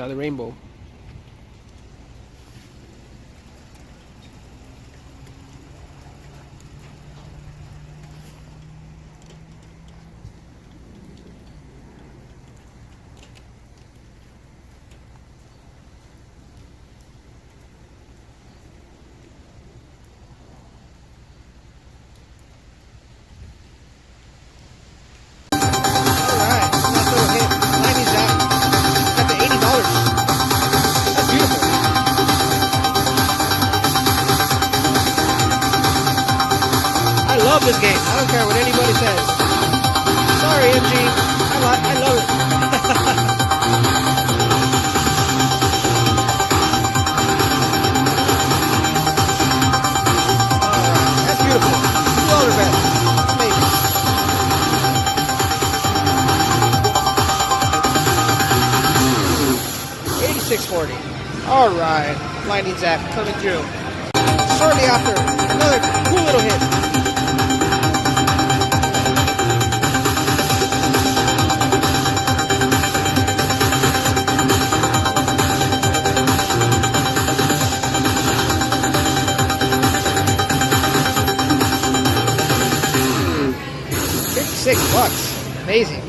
Another rainbow. This game. I don't care what anybody says. Sorry, MG. I love it. Alright, that's beautiful. $2 bet. Amazing. 86.40. Alright. Lightning Zap coming through. Shortly after, another cool little hit. $6. Amazing.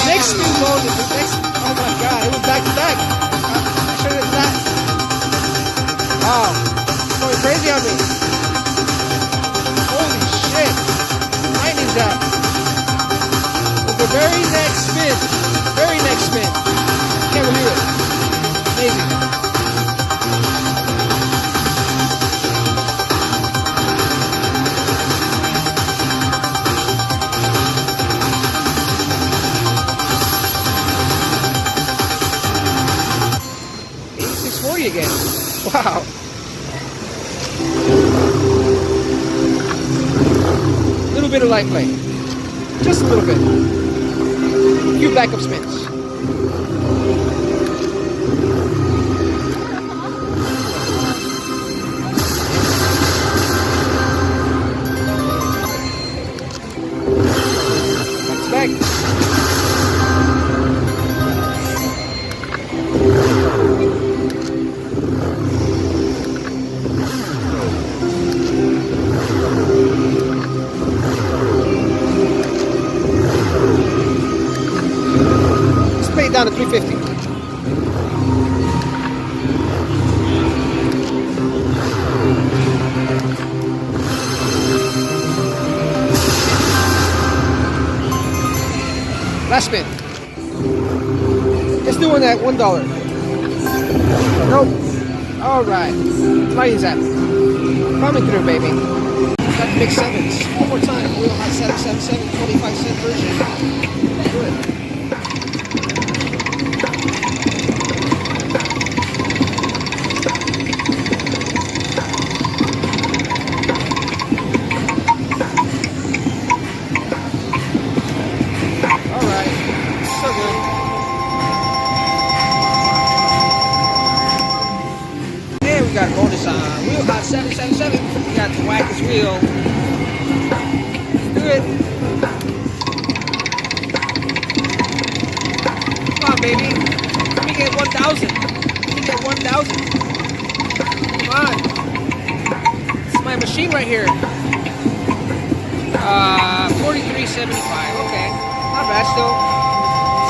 Next spin mode is the next. Oh my god, it was back to back. I should have that. Wow. It's going crazy on me. Holy shit. Lightning Zap. With the very next spin. Very next spin. Can't believe it. Amazing. Again. Wow. Little bit of light play. Just a little bit. A few backup spins. That's back. Down to 350. Last spin. Let's do one at $1. Nope. Alright. Lightning Zap. Coming through, baby. Got the big sevens. One more time. Real hot 777 25-cent version. Good. We got a bonus on Wheel Hot 777. We got the wackest wheel. Let's do it. Come on, baby. Let me get 1,000. Let me get 1,000. Come on. This is my machine right here. 43.75. Okay. Not bad still.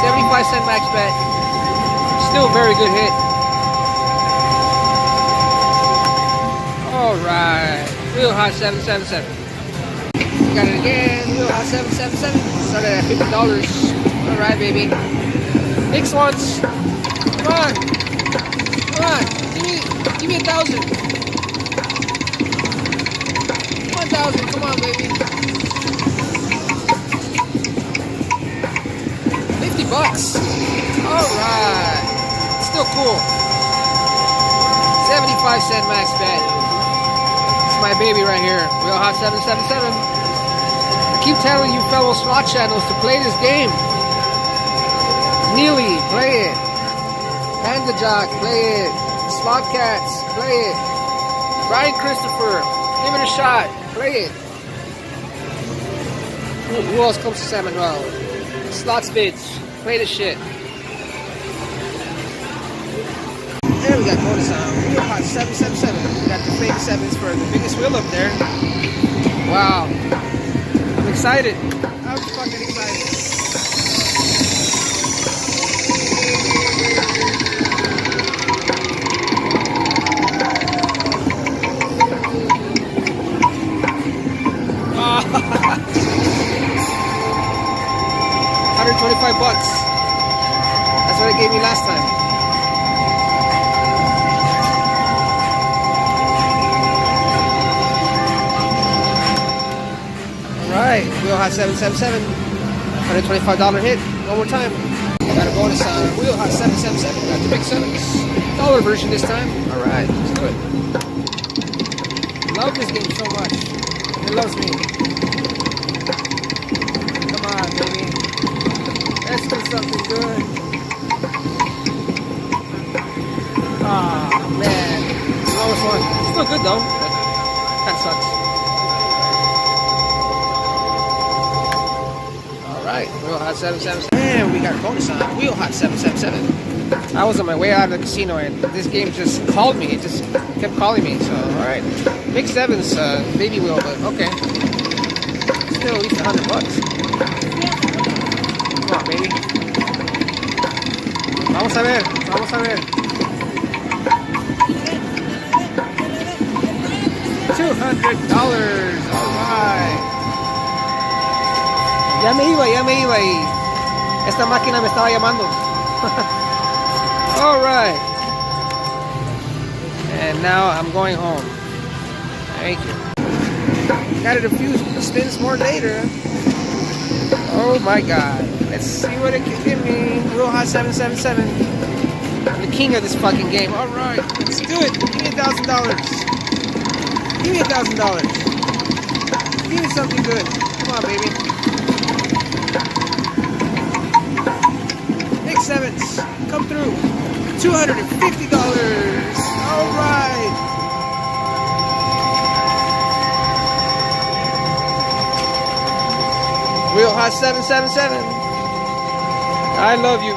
75-cent max bet. Still a very good hit. Alright, Real Hot 777. We got it again, Real Hot 777. Started at $50. Alright, baby. Next ones. Come on. Come on. Give me 1,000. 1,000. Come on, baby. $50. Alright. Still cool. 75-cent max bet. My baby right here, Real Hot 777. I keep telling you fellow slot channels to play this game. Neely, play it. Panda Jock, play it. Slot Cats, play it. Brian Christopher, give it a shot, play it. Who else comes to San Manuel? Slot Spids, play this shit. we got bonus on Wheel Hot 777. We got the fake sevens for the biggest wheel up there. Wow. I'm excited. I'm fucking excited. $125. That's what it gave me last time. Alright, Wheel Hot 777. $125 hit. One more time. I got a bonus on Wheel Hot 777. Got the big sevens. Dollar version this time. Alright, let's do it. Love this game so much. It loves me. Come on, baby. Let's do something good. Ah, man. Lowest one. Still good though. That sucks. Alright, Wheel Hot 777. And we got a bonus on Wheel Hot 777. I was on my way out of the casino and this game just called me. It just kept calling me. So, alright. Big sevens, baby wheel, but okay. Still at least $100. Come on, baby. Vamos a ver. Vamos a ver. $200. Alright. Ya me iba y esta máquina me estaba llamando. Alright. And now I'm going home. Thank you. Got it a few spins more later. Oh my god. Let's see what it can give me. Wheel Hot 777. I'm the king of this fucking game. Alright, let's do it. Give me $1,000. Give me $1,000. Give me something good. Come on, baby. Big sevens. Come through. $250. Alright. Wheel Hot 777. I love you.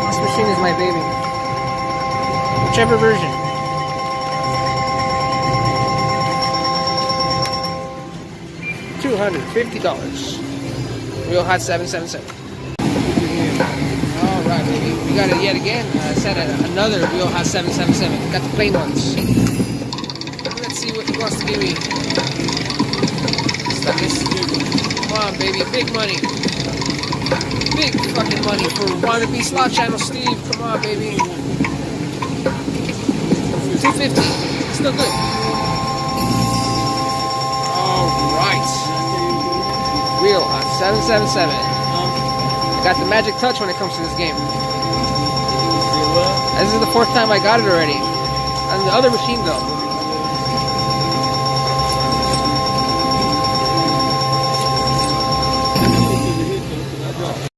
This machine is my baby. Whichever version. $250. Wheel Hot 777. Alright, baby. We got it yet again. Set another Wheel Hot 777. Got the plain ones. Let's see what he wants to give me. Come on, baby. Big money. Big fucking money for Wannabe Slot Channel Steve. Come on, baby. $250. Still good. Alright. Wheel Hot 777. I got the magic touch when it comes to this game. This is the fourth time I got it already. On the other machine though.